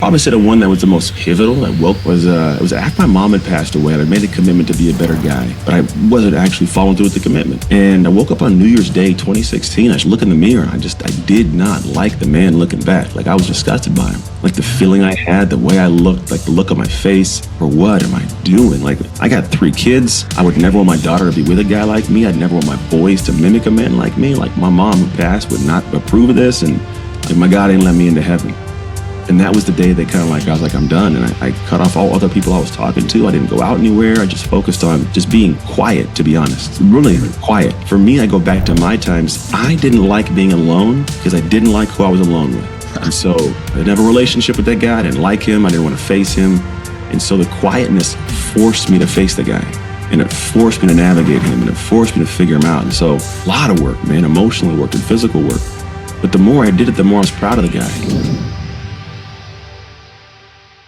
probably say the one that was the most pivotal that woke was it was after my mom had passed away, and I made a commitment to be a better guy, but I wasn't actually following through with the commitment. And I woke up on New Year's Day 2016. I should look in the mirror, and I did not like the man looking back. Like, I was disgusted by him. Like, the feeling I had, the way I looked, like the look on my face. For what am I doing? Like, I got 3 kids. I would never want my daughter to be with a guy like me. I'd never want my boys to mimic a man like me. Like, my mom who passed would not approve of this, and like, my God ain't let me into heaven. And that was the day that kind of like, I was like, I'm done. And I cut off all other people I was talking to. I didn't go out anywhere. I just focused on just being quiet, to be honest. Really quiet. For me, I go back to my times. I didn't like being alone because I didn't like who I was alone with. And so I didn't have a relationship with that guy. I didn't like him. I didn't want to face him. And so the quietness forced me to face the guy. And it forced me to navigate him. And it forced me to figure him out. And so a lot of work, man, emotional work and physical work. But the more I did it, the more I was proud of the guy.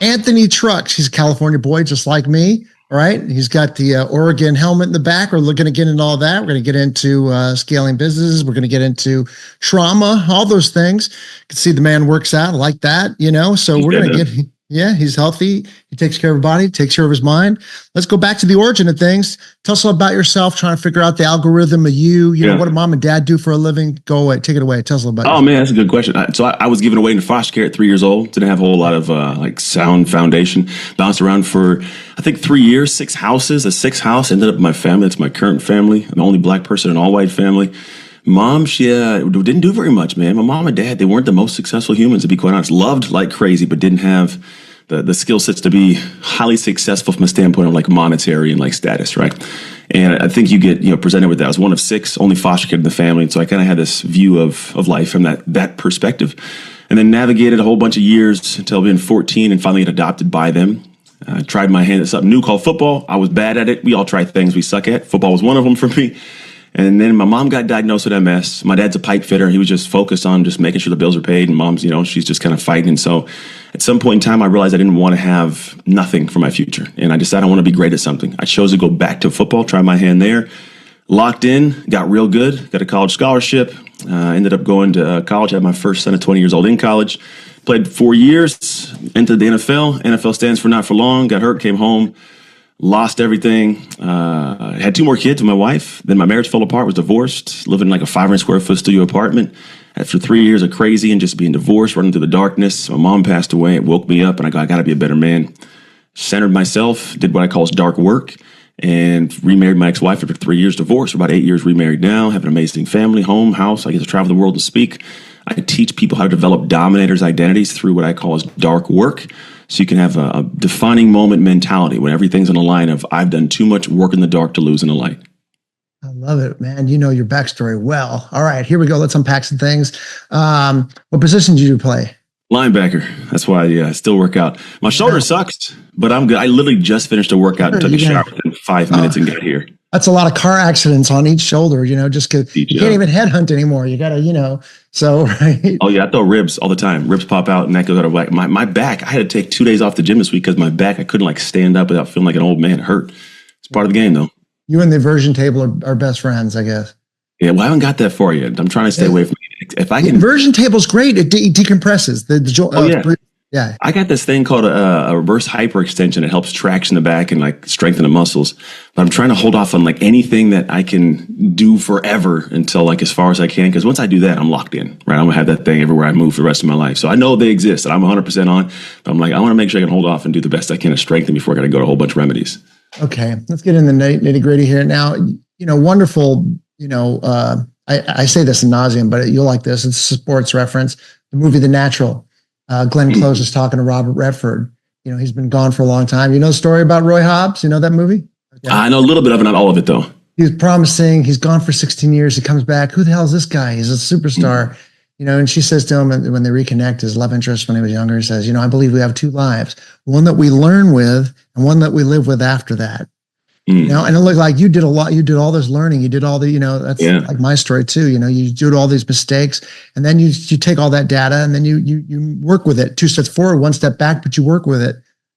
Anthony Trucks, he's a California boy just like me, all right? He's got the Oregon helmet in the back. We're going to get into all that. We're going to get into scaling businesses. We're going to get into trauma, all those things. You can see the man works out like that, you know? So we're going to get, yeah, he's healthy. He takes care of his body, takes care of his mind. Let's go back to the origin of things. Tell us about yourself, trying to figure out the algorithm of you know, what do mom and dad do for a living? Go away, take it away. Tell us about yourself. Man, that's a good question. So I was given away into foster care at 3 years old. Didn't have a whole lot of like sound foundation. Bounced around for, I think, 3 years, 6 houses. The 6th house ended up in my family. It's my current family. I'm the only black person in an all-white family. Mom, she didn't do very much, man. My mom and dad, they weren't the most successful humans, to be quite honest. Loved like crazy, but didn't have the skill sets to be highly successful from a standpoint of like monetary and like status, right? And I think you get, presented with that. I was one of 6, only foster kid in the family. And so I kind of had this view of life from that perspective. And then navigated a whole bunch of years until being 14 and finally got adopted by them. Tried my hand at something new called football. I was bad at it. We all try things we suck at. Football was one of them for me. And then my mom got diagnosed with MS. My dad's a pipe fitter. He was just focused on just making sure the bills are paid. And mom's, she's just kind of fighting. And so at some point in time, I realized I didn't want to have nothing for my future. And I decided I want to be great at something. I chose to go back to football, try my hand there. Locked in, got real good, got a college scholarship. Ended up going to college. I had my first son at 20 years old in college. Played 4 years, entered the NFL. NFL stands for not for long. Got hurt, came home. Lost everything. Had 2 more kids with my wife. Then my marriage fell apart, was divorced, living in like a 500 square foot studio apartment. After 3 years of crazy and just being divorced, running through the darkness, my mom passed away. It woke me up and I got to be a better man. Centered myself, did what I call dark work, and remarried my ex-wife after 3 years divorced. We're about 8 years remarried now, have an amazing family, home, house. I get to travel the world and speak. I teach people how to develop dominators' identities through what I call dark work. So you can have a defining moment mentality when everything's on the line of, I've done too much work in the dark to lose in the light. I love it, man. You know your backstory well. All right, here we go. Let's unpack some things. What position did you play? Linebacker. That's why I still work out. My shoulder sucks, but I'm good. I literally just finished a workout and took a shower within 5 minutes and got here. That's a lot of car accidents on each shoulder, just because you can't even headhunt anymore. You got to, so, right. Oh, yeah, I throw ribs all the time. Ribs pop out and that goes out of whack. My back, I had to take 2 days off the gym this week because my back, I couldn't stand up without feeling like an old man. It hurt. It's part of the game, though. You and the inversion table are best friends, I guess. Yeah, well, I haven't got that far yet. I'm trying to stay away from it. If I can, the inversion table's great. It decompresses the joint. Yeah. I got this thing called a reverse hyperextension. It helps traction the back and strengthen the muscles. But I'm trying to hold off on anything that I can do forever until as far as I can. Because once I do that, I'm locked in, right? I'm gonna have that thing everywhere I move for the rest of my life. So I know they exist and I'm 100% on. But I'm I want to make sure I can hold off and do the best I can to strengthen before I got to go to a whole bunch of remedies. Okay, let's get in the nitty gritty here now. Wonderful. I say this in nauseam, but you'll like this. It's a sports reference. The movie The Natural. Glenn Close is talking to Robert Redford. He's been gone for a long time. You know the story about Roy Hobbs? You know that movie? Okay. I know a little bit of it, not all of it, though. He was promising. He's gone for 16 years. He comes back. Who the hell is this guy? He's a superstar. And she says to him when they reconnect, his love interest when he was younger, he says, I believe we have 2 lives, one that we learn with and one that we live with after that. And it looked like you did a lot. You did all this learning. You did all the, that's like my story too. You do all these mistakes and then you take all that data and then you work with it. 2 steps forward, 1 step back, but you work with it.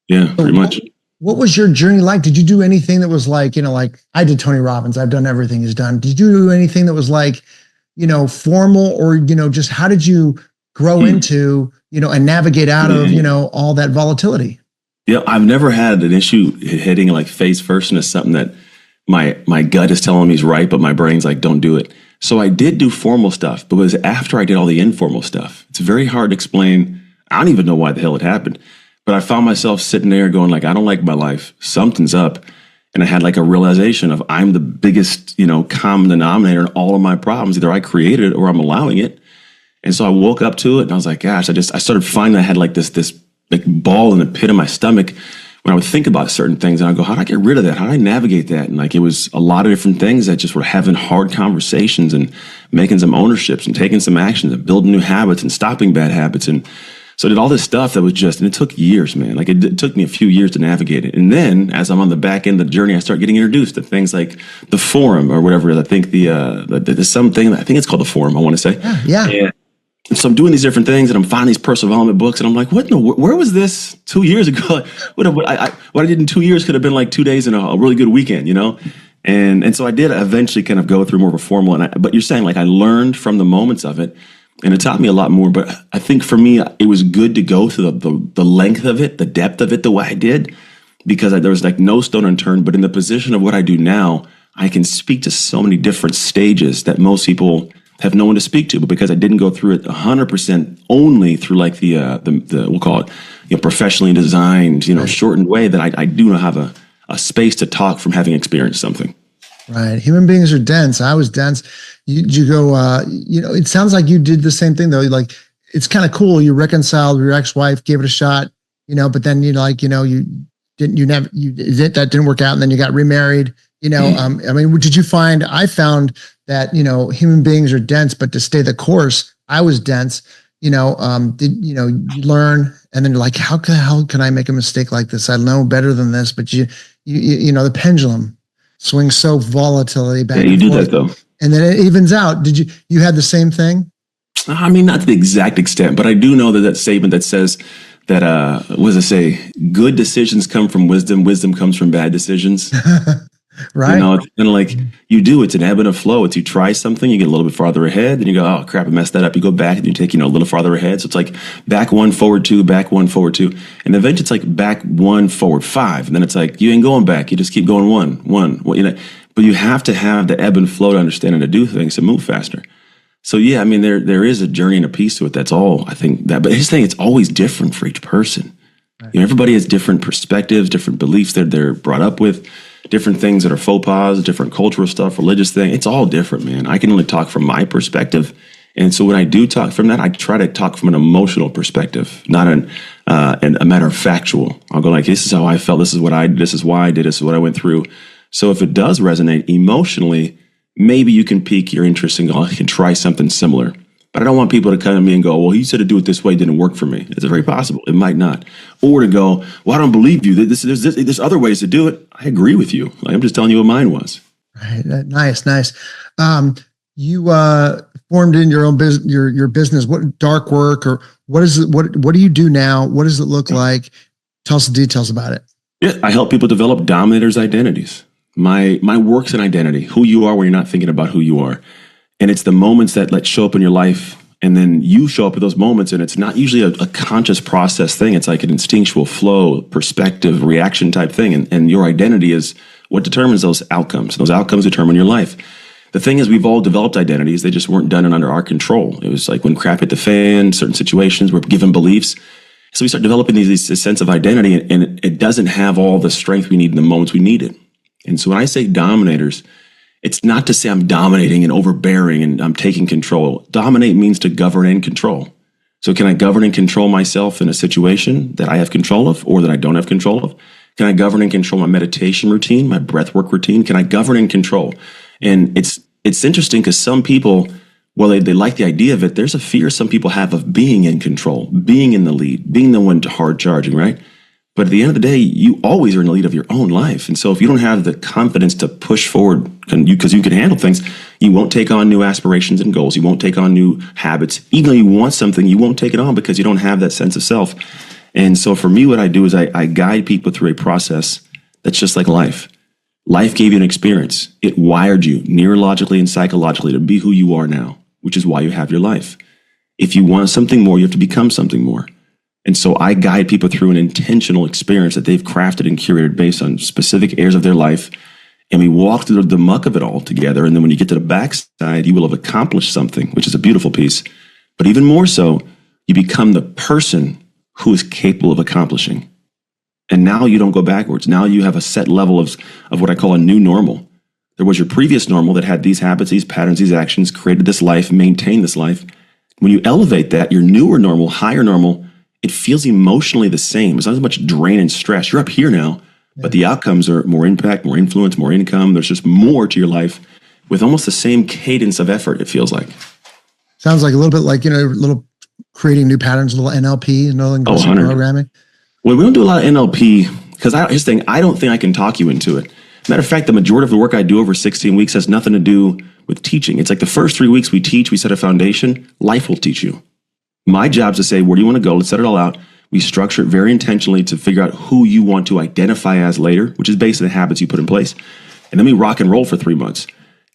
Yeah, so pretty much. What was your journey like? Did you do anything that was like I did Tony Robbins. I've done everything he's done. Did you do anything that was formal or, just how did you grow into, and navigate out of, all that volatility. Yeah, I've never had an issue hitting like face first into something that my gut is telling me is right, but my brain's like, don't do it. So I did do formal stuff, but it was after I did all the informal stuff. It's very hard to explain. I don't even know why the hell it happened, but I found myself sitting there going like, I don't like my life. Something's up. And I had like a realization of I'm the biggest, common denominator in all of my problems. Either I created it or I'm allowing it. And so I woke up to it and I was like, gosh, I started finding I had like this like ball in the pit of my stomach when I would think about certain things, and I go, how do I get rid of that? How do I navigate that? And like, it was a lot of different things that just were having hard conversations and making some ownerships and taking some actions and building new habits and stopping bad habits. And so I did all this stuff that was and it took years, man. Like it took me a few years to navigate it. And then as I'm on the back end of the journey, I start getting introduced to things like the forum or whatever. I think there's something, I think it's called the forum, I want to say. Yeah. And so I'm doing these different things, and I'm finding these personal development books, and I'm like, what? No, where was this 2 years ago? What I did in 2 years could have been like 2 days in a really good weekend, And so I did eventually kind of go through more of a formal. But you're saying like I learned from the moments of it, and it taught me a lot more. But I think for me, it was good to go through the length of it, the depth of it, the way I did, because there was like no stone unturned. But in the position of what I do now, I can speak to so many different stages that most people have no one to speak to, but because I didn't go through it 100% only through like the we'll call it, professionally designed, shortened way, that I do not have a space to talk from having experienced something. Right. Human beings are dense. I was dense. You go, it sounds like you did the same thing though. Like, it's kind of cool. You reconciled with your ex-wife, gave it a shot, but then that didn't work out. And then you got remarried, did you find, I found that, human beings are dense, but to stay the course, I was dense, you learn, and then you're like, how the hell can I make a mistake like this? I know better than this, but the pendulum swings so volatility back. Yeah, you do that though. And then it evens out. You had the same thing? I mean, not to the exact extent, but I do know that statement that says that, what does it say? Good decisions come from wisdom. Wisdom comes from bad decisions. Right. It's kind of like it's an ebb and a flow. It's you try something, you get a little bit farther ahead, then you go, oh crap, I messed that up. You go back and you take, a little farther ahead. So it's like back one, forward two, back one, forward two. And eventually it's like back one, forward five. And then it's like, you ain't going back. You just keep going one. But you have to have the ebb and flow to understand and to do things to move faster. So yeah, I mean, there is a journey and a piece to it. That's all I think but his thing, it's always different for each person. Right. Everybody has different perspectives, different beliefs that they're brought up with. Different things that are faux pas, different cultural stuff, religious thing. It's all different, man. I can only talk from my perspective. And so when I do talk from that, I try to talk from an emotional perspective, not a matter of factual. I'll go like, this is how I felt. This is why I did. This is what I went through. So if it does resonate emotionally, maybe you can pique your interest and go, I can try something similar. But I don't want people to come to me and go, well, you said to do it this way, it didn't work for me. It's very possible. It might not. Or to go, well, I don't believe you. There's other ways to do it. I agree with you. I'm just telling you what mine was. Right. Nice. You formed in your own business, your business. What dark work or what is it? What do you do now? What does it look like? Tell us the details about it. Yeah, I help people develop dominators' identities. My work's an identity. Who you are when you're not thinking about who you are. And it's the moments that show up in your life, and then you show up at those moments, and it's not usually a conscious process thing. It's like an instinctual flow, perspective, reaction type thing. And your identity is what determines those outcomes. Those outcomes determine your life. The thing is, we've all developed identities. They just weren't done and under our control. It was like when crap hit the fan, certain situations, we're given beliefs. So we start developing this sense of identity, and it doesn't have all the strength we need in the moments we need it. And so when I say dominators, it's not to say I'm dominating and overbearing and I'm taking control. Dominate means to govern and control. So can I govern and control myself in a situation that I have control of or that I don't have control of? Can I govern and control my meditation routine, my breathwork routine? Can I govern and control? And it's interesting because some people, well, they like the idea of it. There's a fear some people have of being in control, being in the lead, being the one to hard charging, right? But at the end of the day, you always are in the lead of your own life. And so if you don't have the confidence to push forward because you can handle things, you won't take on new aspirations and goals. You won't take on new habits. Even though you want something, you won't take it on because you don't have that sense of self. And so for me, what I do is I guide people through a process that's just like life. Life gave you an experience. It wired you neurologically and psychologically to be who you are now, which is why you have your life. If you want something more, you have to become something more. And so I guide people through an intentional experience that they've crafted and curated based on specific areas of their life. And we walk through the muck of it all together. And then when you get to the backside, you will have accomplished something, which is a beautiful piece. But even more so, you become the person who is capable of accomplishing. And now you don't go backwards. Now you have a set level of what I call a new normal. There was your previous normal that had these habits, these patterns, these actions, created this life, maintained this life. When you elevate that, your newer normal, higher normal, it feels emotionally the same. It's not as much drain and stress. You're up here now, but the outcomes are more impact, more influence, more income. There's just more to your life with almost the same cadence of effort, it feels like. Sounds like a little bit like, little creating new patterns, a little NLP, linguistic programming. Well, we don't do a lot of NLP because here's the thing, I don't think I can talk you into it. Matter of fact, the majority of the work I do over 16 weeks has nothing to do with teaching. It's like the first 3 weeks we teach, we set a foundation, life will teach you. My job is to say, where do you want to go? Let's set it all out. We structure it very intentionally to figure out who you want to identify as later, which is based on the habits you put in place. And then we rock and roll for 3 months.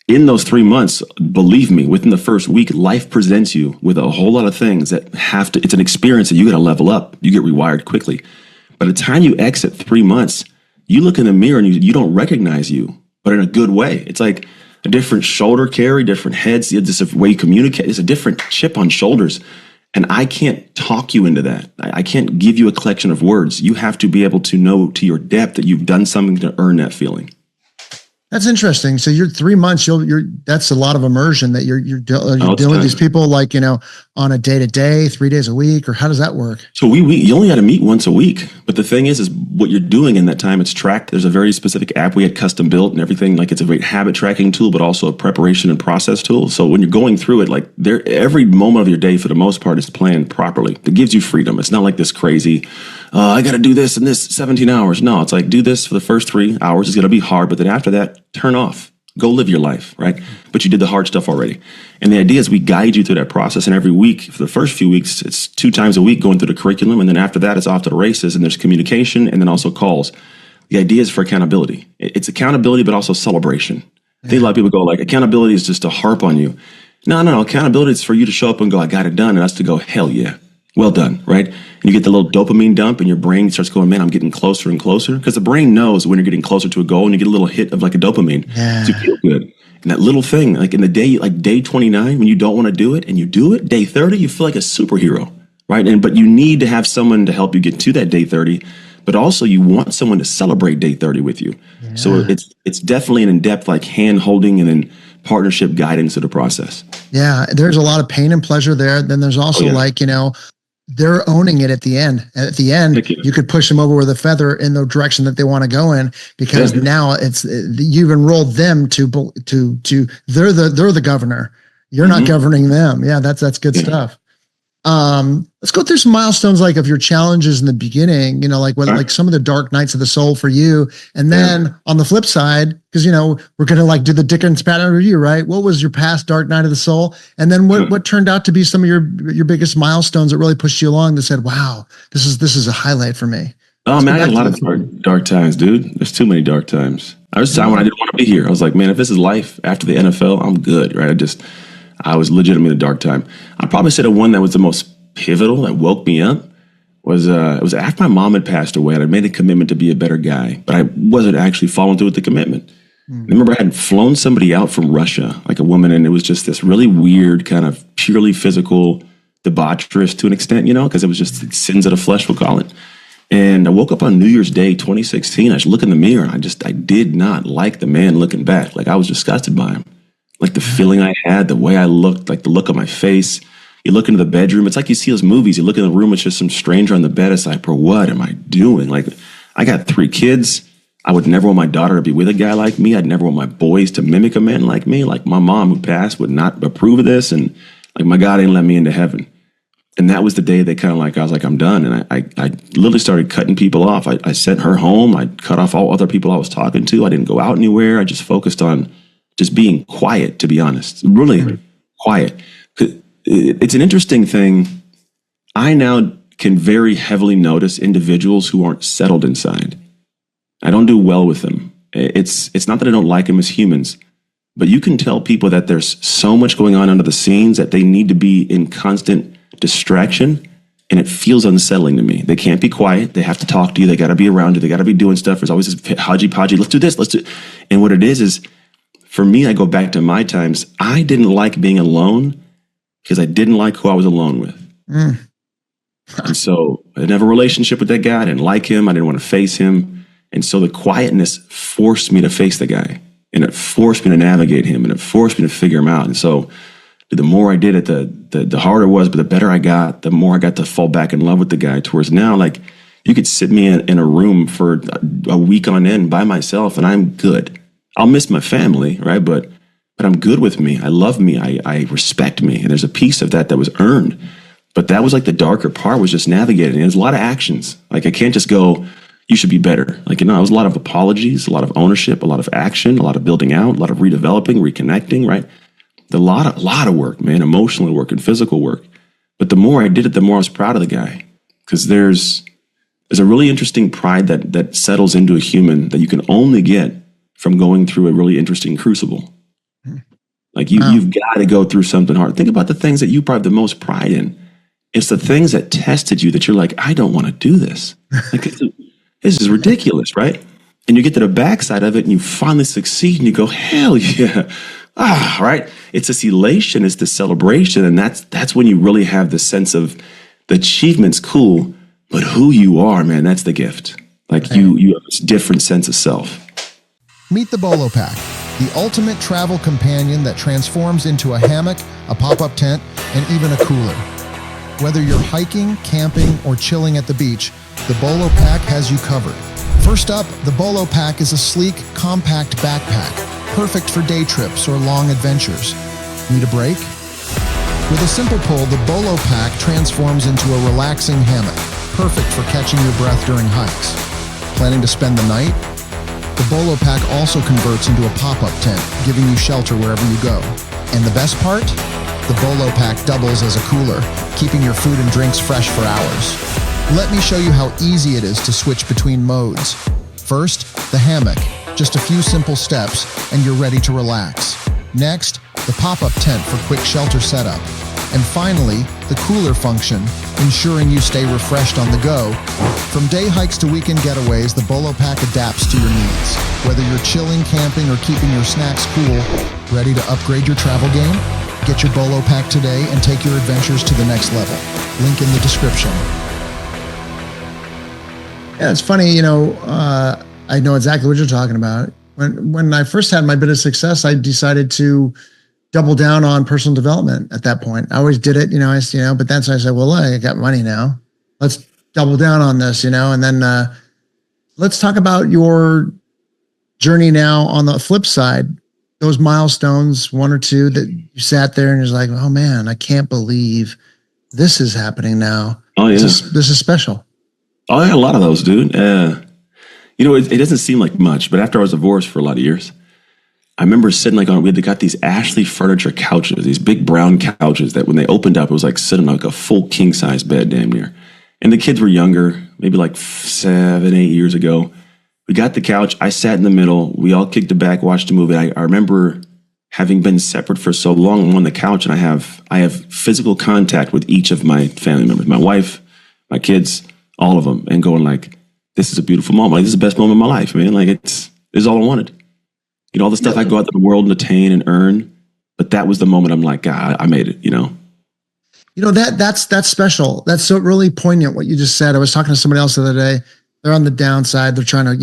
In those 3 months, believe me, within the first week, life presents you with a whole lot of things that it's an experience that you got to level up. You get rewired quickly. By the time you exit 3 months, you look in the mirror and you don't recognize you, but in a good way. It's like a different shoulder carry, different heads, just a way you communicate. It's a different chip on shoulders. And I can't talk you into that. I can't give you a collection of words. You have to be able to know to your depth that you've done something to earn that feeling. That's interesting. So you're 3 months, that's a lot of immersion that you're dealing with these people like, on a day-to-day, 3 days a week, or how does that work? So you only got to meet once a week. But the thing is what you're doing in that time, it's tracked. There's a very specific app we had custom built and everything. Like it's a great habit tracking tool, but also a preparation and process tool. So when you're going through it, like every moment of your day for the most part is planned properly. It gives you freedom. It's not like this crazy, I got to do this in this 17 hours. No, it's like do this for the first 3 hours. It's going to be hard. But then after that, turn off. Go live your life, right? But you did the hard stuff already. And the idea is we guide you through that process. And every week, for the first few weeks, it's 2 times a week going through the curriculum. And then after that, it's off to the races. And there's communication and then also calls. The idea is for accountability. It's accountability, but also celebration. I think a lot of people go like, accountability is just to harp on you. No. Accountability is for you to show up and go, I got it done. And us to go, hell yeah. Well done, right? And you get the little dopamine dump and your brain starts going, man, I'm getting closer and closer. Because the brain knows when you're getting closer to a goal and you get a little hit of like a dopamine to feel good. And that little thing, like in the day, like day 29, when you don't want to do it and you do it, day 30, you feel like a superhero, right? But you need to have someone to help you get to that day 30. But also you want someone to celebrate day 30 with you. Yeah. So it's definitely an in-depth like hand holding and then partnership guidance of the process. Yeah, there's a lot of pain and pleasure there. Then there's also they're owning it at the end. At the end, you could push them over with a feather in the direction that they want to go in, because now you've enrolled them to they're the governor. You're not governing them. Yeah, that's good stuff. Let's go through some milestones, like of your challenges in the beginning, like some of the dark nights of the soul for you. And then on the flip side, because, we're going to like do the Dickens pattern review, right? What was your past dark night of the soul? And then what turned out to be some of your biggest milestones that really pushed you along that said, wow, this is a highlight for me. Oh man, I had a lot of dark times, dude. There's too many dark times. I was a time when I didn't want to be here. I was like, man, if this is life after the NFL, I'm good, right? I was legitimately in a dark time. I'd probably say the one that was the most pivotal that woke me up was it was after my mom had passed away and I made a commitment to be a better guy, but I wasn't actually following through with the commitment. I remember I had flown somebody out from Russia, like a woman, and it was just this really weird kind of purely physical debaucherous to an extent, because it was just the sins of the flesh, we'll call it. And I woke up on New Year's Day, 2016. I just look in the mirror and I did not like the man looking back. Like I was disgusted by him. Like the feeling I had, the way I looked, like the look on my face. You look into the bedroom, it's like you see those movies. You look in the room, it's just some stranger on the bed. It's like, bro, what am I doing? Like, I got 3 kids. I would never want my daughter to be with a guy like me. I'd never want my boys to mimic a man like me. Like my mom who passed would not approve of this. And like my God ain't let me into heaven. And that was the day I was like, I'm done. And I literally started cutting people off. I sent her home. I cut off all other people I was talking to. I didn't go out anywhere. I just focused on just being quiet, to be honest, really quiet. It's an interesting thing. I now can very heavily notice individuals who aren't settled inside. I don't do well with them. It's not that I don't like them as humans, But you can tell people that there's so much going on under the scenes that they need to be in constant distraction, and it feels unsettling to me. They can't be quiet. They have to talk to you. They got to be around you. They got to be doing stuff. There's always this hodgy-podgy. Let's do this. Let's do. And what it is for me, I go back to my times. I didn't like being alone because I didn't like who I was alone with. And so I didn't have a relationship with that guy. I didn't like him. I didn't want to face him. And so the quietness forced me to face the guy, and it forced me to navigate him, and it forced me to figure him out. And so the more I did it, the harder it was, but the better I got, the more I got to fall back in love with the guy, towards now, like, you could sit me in a room for a week on end by myself and I'm good. I'll miss my family, right? But I'm good with me. I love me. I respect me. And there's a piece of that was earned. But that was like the darker part, was just navigating. And there's a lot of actions. Like, I can't just go, you should be better. Like, it was a lot of apologies, a lot of ownership, a lot of action, a lot of building out, a lot of redeveloping, reconnecting, right? A lot of work, man, emotional work and physical work. But the more I did it, the more I was proud of the guy. Because there's a really interesting pride that settles into a human that you can only get from going through a really interesting crucible. Like, you've got to go through something hard. Think about the things that you probably have the most pride in. It's the things that tested you that you're like, I don't want to do this. Like, this is ridiculous, right? And you get to the backside of it and you finally succeed and you go, hell yeah. Right? It's this elation, it's this celebration. And that's when you really have the sense of the achievement's cool, but who you are, man, that's the gift. Like, you have this different sense of self. Meet the Bolo Pack, the ultimate travel companion that transforms into a hammock, a pop-up tent, and even a cooler. Whether you're hiking, camping, or chilling at the beach, the Bolo Pack has you covered. First up, the Bolo Pack is a sleek, compact backpack, perfect for day trips or long adventures. Need a break? With a simple pull, the Bolo Pack transforms into a relaxing hammock, perfect for catching your breath during hikes. Planning to spend the night? The Bolo Pack also converts into a pop-up tent, giving you shelter wherever you go. And the best part? The Bolo Pack doubles as a cooler, keeping your food and drinks fresh for hours. Let me show you how easy it is to switch between modes. First, the hammock. Just a few simple steps, and you're ready to relax. Next, the pop-up tent for quick shelter setup. And finally, the cooler function, ensuring you stay refreshed on the go. From day hikes to weekend getaways, the Bolo Pack adapts to your needs. Whether you're chilling, camping, or keeping your snacks cool, ready to upgrade your travel game? Get your Bolo Pack today and take your adventures to the next level. Link in the description. Yeah, it's funny, I know exactly what you're talking about. When I first had my bit of success, I decided to double down on personal development at that point. I always did it, but then so I said, well, I got money now. Let's double down on this, and then let's talk about your journey now on the flip side. Those milestones, one or two that you sat there and you're like, oh man, I can't believe this is happening now. Oh yeah. This is special. Oh, I had a lot of those, dude. It doesn't seem like much, but after I was divorced for a lot of years, I remember sitting we got these Ashley furniture couches, these big brown couches that when they opened up, it was like sitting on like a full king size bed damn near. And the kids were younger, maybe like 7, 8 years ago. We got the couch. I sat in the middle. We all kicked it back, watched a movie. I remember having been separate for so long. I'm on the couch and I have physical contact with each of my family members, my wife, my kids, all of them, and going like, this is a beautiful moment. Like, this is the best moment of my life, man. Like, this is all I wanted. All the stuff I go out to the world and attain and earn. But that was the moment I'm like, God, I made it, That's special. That's so really poignant what you just said. I was talking to somebody else the other day. They're on the downside. They're trying to,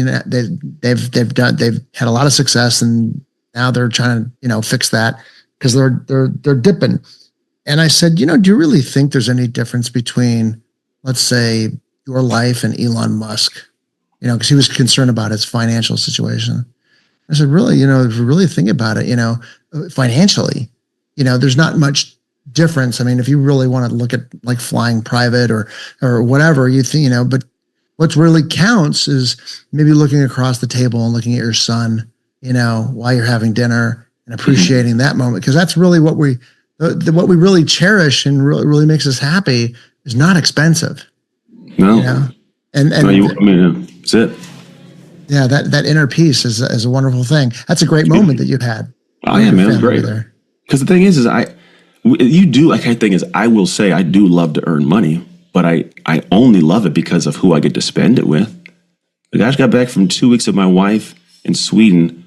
they've had a lot of success and now they're trying to, fix that because they're dipping. And I said, do you really think there's any difference between, let's say, your life and Elon Musk? Because he was concerned about his financial situation. I said, really, if you really think about it, financially, there's not much difference. I mean, if you really want to look at like flying private or whatever you think, but what really counts is maybe looking across the table and looking at your son, while you're having dinner and appreciating that moment. Because that's really what we really cherish and really makes us happy is not expensive. No. That's it. Yeah, that inner peace is a wonderful thing. That's a great moment that you've had. Oh Or yeah, your man, it was family great. there? Because the thing is you do like I think is I will say I do love to earn money, but I only love it because of who I get to spend it with. Like I just got back from 2 weeks with my wife in Sweden.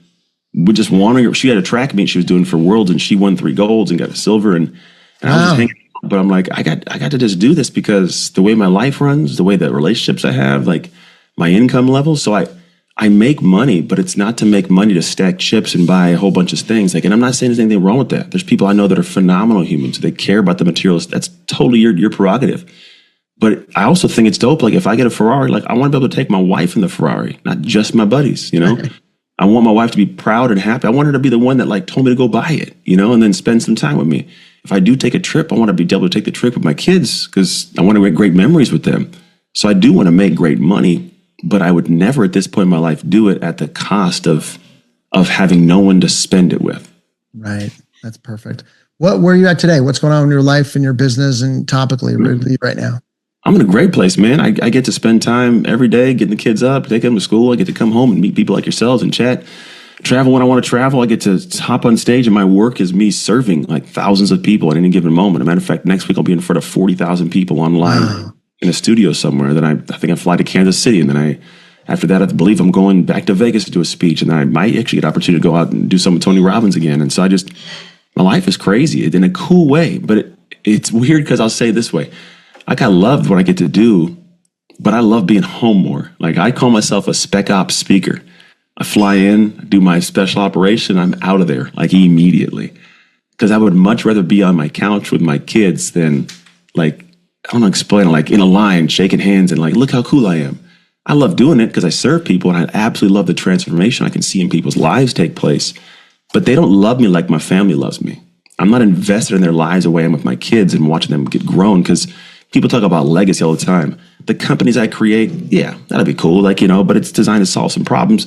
We just wandering. She had a track meet she was doing for Worlds, and she won 3 golds and got a silver. And I was just Wow. hanging out. But I'm like, I got to just do this because the way my life runs, the way the relationships I have, like my income levels. So I make money, but it's not to make money to stack chips and buy a whole bunch of things. Like, and I'm not saying there's anything wrong with that. There's people I know that are phenomenal humans. They care about the materials. That's totally your prerogative. But I also think it's dope. Like if I get a Ferrari, like I want to be able to take my wife in the Ferrari, not just my buddies, you know? I want my wife to be proud and happy. I want her to be the one that like told me to go buy it, you know, and then spend some time with me. If I do take a trip, I want to be able to take the trip with my kids because I want to make great memories with them. So I do want to make great money, but I would never at this point in my life do it at the cost of having no one to spend it with. Right. That's perfect. Where are you at today? What's going on in your life and your business and topically right now? I'm in a great place, man. I get to spend time every day getting the kids up, take them to school. I get to come home and meet people like yourselves and chat, travel when I want to travel. I get to hop on stage, and my work is me serving like thousands of people at any given moment. As a matter of fact, next week I'll be in front of 40,000 people online in a studio somewhere. Then I think I fly to Kansas City, and then after that, I believe I'm going back to Vegas to do a speech, and then I might actually get an opportunity to go out and do something with Tony Robbins again. And so my life is crazy in a cool way, but it's weird because I'll say it this way. Like I love what I get to do, but I love being home more. Like I call myself a spec ops speaker. I fly in, do my special operation, I'm out of there like immediately. Because I would much rather be on my couch with my kids than like, I don't know, explain it, like in a line, shaking hands and like, look how cool I am. I love doing it because I serve people and I absolutely love the transformation I can see in people's lives take place. But they don't love me like my family loves me. I'm not invested in their lives the way I'm with my kids and watching them get grown because people talk about legacy all the time. The companies I create, yeah, that'll be cool, like, you know, but it's designed to solve some problems.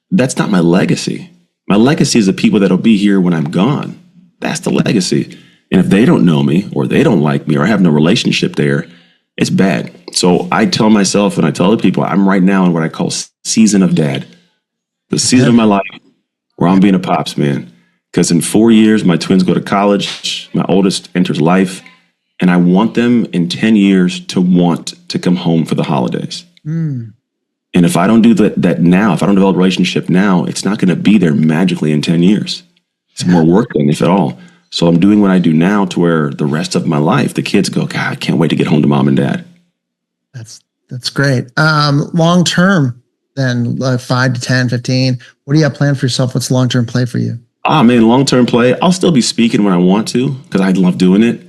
That's not my legacy. My legacy is the people that'll be here when I'm gone. That's the legacy. And if they don't know me or they don't like me or I have no relationship there, it's bad. So I tell myself and I tell other people, I'm right now in what I call season of dad. The season of my life where I'm being a pops, man. Because in 4 years, my twins go to college. My oldest enters life. And I want them in 10 years to want to come home for the holidays. And if I don't do that now, if I don't develop a relationship now, it's not going to be there magically in 10 years. It's more work than if at all. So I'm doing what I do now to where the rest of my life, the kids go, God, I can't wait to get home to mom and dad. That's great. Long term, then 5 to 10, 15, what do you have planned for yourself? What's the long-term play for you? Man, long-term play. I'll still be speaking when I want to because I love doing it.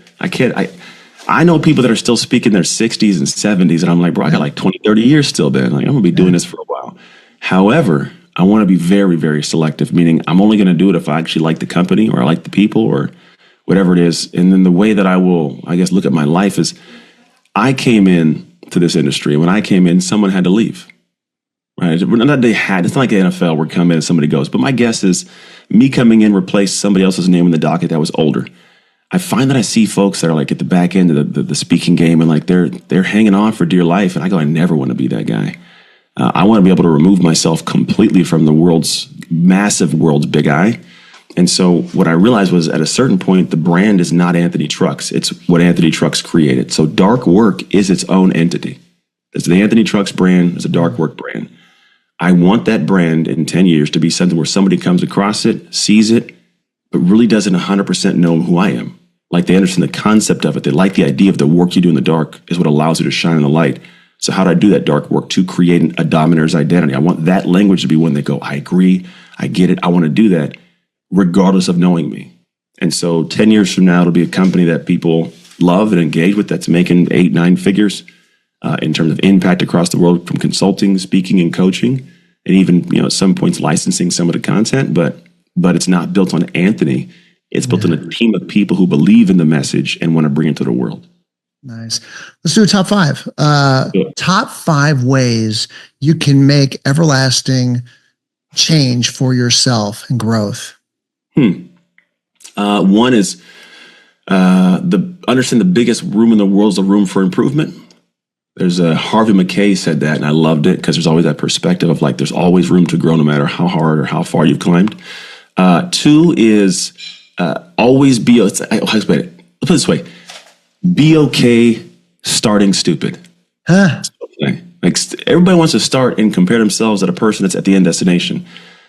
I know people that are still speaking in their 60s and 70s, and I'm like, bro, I got like 20, 30 years still, man. Like, I'm going to be doing this for a while. However, I want to be very, very selective, meaning I'm only going to do it if I actually like the company or I like the people or whatever it is. And then the way that I will, I guess, look at my life is I came in to this industry. When I came in, someone had to leave. Right? Not they had. It's not like the NFL where come in and somebody goes. But my guess is me coming in replaced somebody else's name in the docket that was older. I find that I see folks that are like at the back end of the speaking game and like they're hanging on for dear life. And I go, I never want to be that guy. I want to be able to remove myself completely from the world's big eye. And so what I realized was at a certain point, the brand is not Anthony Trucks. It's what Anthony Trucks created. So Dark Work is its own entity. There's the Anthony Trucks brand. There's a Dark Work brand. I want that brand in 10 years to be something where somebody comes across it, sees it, but really doesn't 100% know who I am. Like they understand the concept of it. They like the idea of the work you do in the dark is what allows you to shine in the light. So how do I do that dark work to create a dominator's identity? I want that language to be one they go, I agree, I get it, I want to do that, regardless of knowing me. And so 10 years from now, it'll be a company that people love and engage with that's making 8, 9 figures in terms of impact across the world from consulting, speaking, and coaching, and even, at some points licensing some of the content. But it's not built on Anthony. It's built on a team of people who believe in the message and want to bring it to the world. Nice. Let's do a top 5. Top 5 ways you can make everlasting change for yourself and growth. One is understand the biggest room in the world is the room for improvement. There's Harvey McKay said that, and I loved it because there's always that perspective of like there's always room to grow no matter how hard or how far you've climbed. Two is always be. Let's put it this way: be okay starting stupid. Huh. Like everybody wants to start and compare themselves at a person that's at the end destination.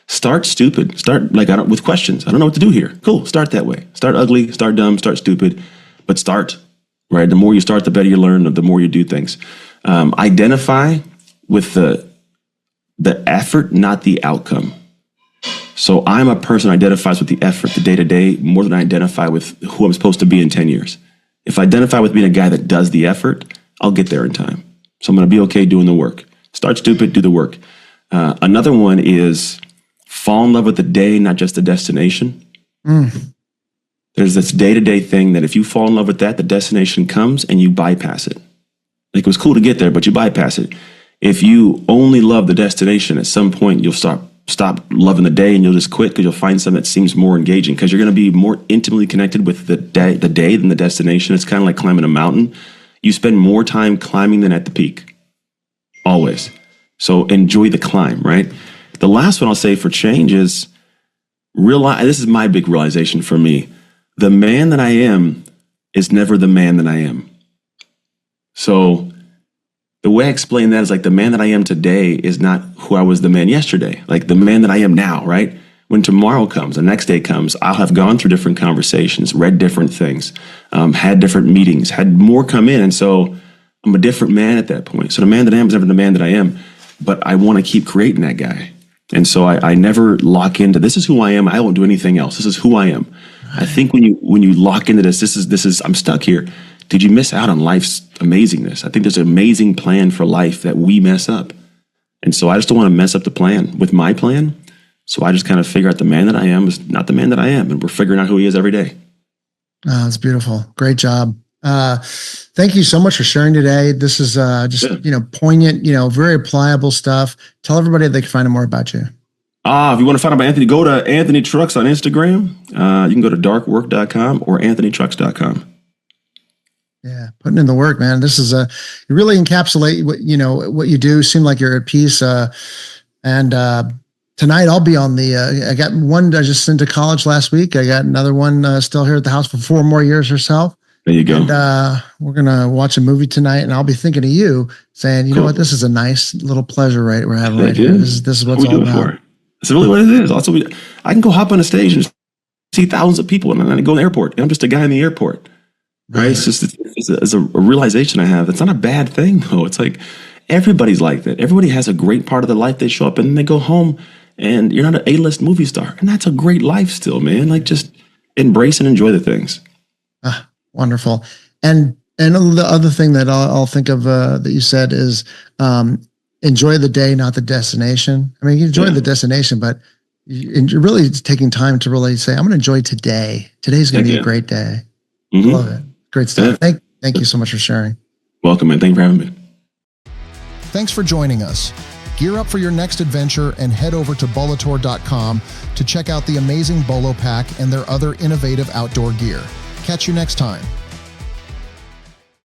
Start stupid. Start with questions. I don't know what to do here. Cool. Start that way. Start ugly. Start dumb. Start stupid. But start. Right. The more you start, the better you learn. The more you do things. Identify with the effort, not the outcome. So I'm a person who identifies with the effort, the day-to-day, more than I identify with who I'm supposed to be in 10 years. If I identify with being a guy that does the effort, I'll get there in time. So I'm going to be okay doing the work. Start stupid, do the work. Another one is fall in love with the day, not just the destination. There's this day-to-day thing that if you fall in love with that, the destination comes and you bypass it. Like it was cool to get there, but you bypass it. If you only love the destination, at some point you'll stop loving the day and you'll just quit because you'll find something that seems more engaging because you're going to be more intimately connected with the day than the destination. It's kind of like climbing a mountain. You spend more time climbing than at the peak. Always. So enjoy the climb, right? The last one I'll say for change is realize, this is my big realization for me. The man that I am is never the man that I am. So the way I explain that is like the man that I am today is not who I was the man yesterday. Like the man that I am now, right? When tomorrow comes, the next day comes, I'll have gone through different conversations, read different things, had different meetings, had more come in. And so I'm a different man at that point. So the man that I am is never the man that I am, but I want to keep creating that guy. And so I never lock into, this is who I am. I won't do anything else. This is who I am. I think when you lock into this is, I'm stuck here. Did you miss out on life's amazingness? I think there's an amazing plan for life that we mess up. And so I just don't want to mess up the plan with my plan. So I just kind of figure out the man that I am is not the man that I am. And we're figuring out who he is every day. Oh, that's beautiful. Great job. Thank you so much for sharing today. This is poignant, very applicable stuff. Tell everybody they can find out more about you. If you want to find out about Anthony, go to Anthony Trucks on Instagram. You can go to darkwork.com or anthonytrucks.com. Yeah, putting in the work, man. This is you really encapsulate what you do. Seem like you're at peace. And tonight I'll be on I got one I just sent to college last week. I got another one still here at the house for 4 more years or so. There you go. And we're gonna watch a movie tonight, and I'll be thinking of you, saying, you know what, this is a nice little pleasure we're having right here. This is what it's all about. That's really what it is. Also, I can go hop on a stage and see thousands of people, and then I go in the airport. And I'm just a guy in the airport. Right? It's a realization I have. It's not a bad thing, though. It's like everybody's like that. Everybody has a great part of their life. They show up and then they go home, and you're not an A-list movie star. And that's a great life still, man. Like just embrace and enjoy the things. Wonderful. And the other thing that I'll think of that you said is enjoy the day, not the destination. I mean, you enjoy the destination, but you're really taking time to really say, I'm going to enjoy today. Today's going to be a great day. Mm-hmm. Love it. Great stuff. Yeah. Thank you so much for sharing. Welcome, man. Thank you for having me. Thanks for joining us. Gear up for your next adventure and head over to bolator.com to check out the amazing Bolo Pack and their other innovative outdoor gear. Catch you next time.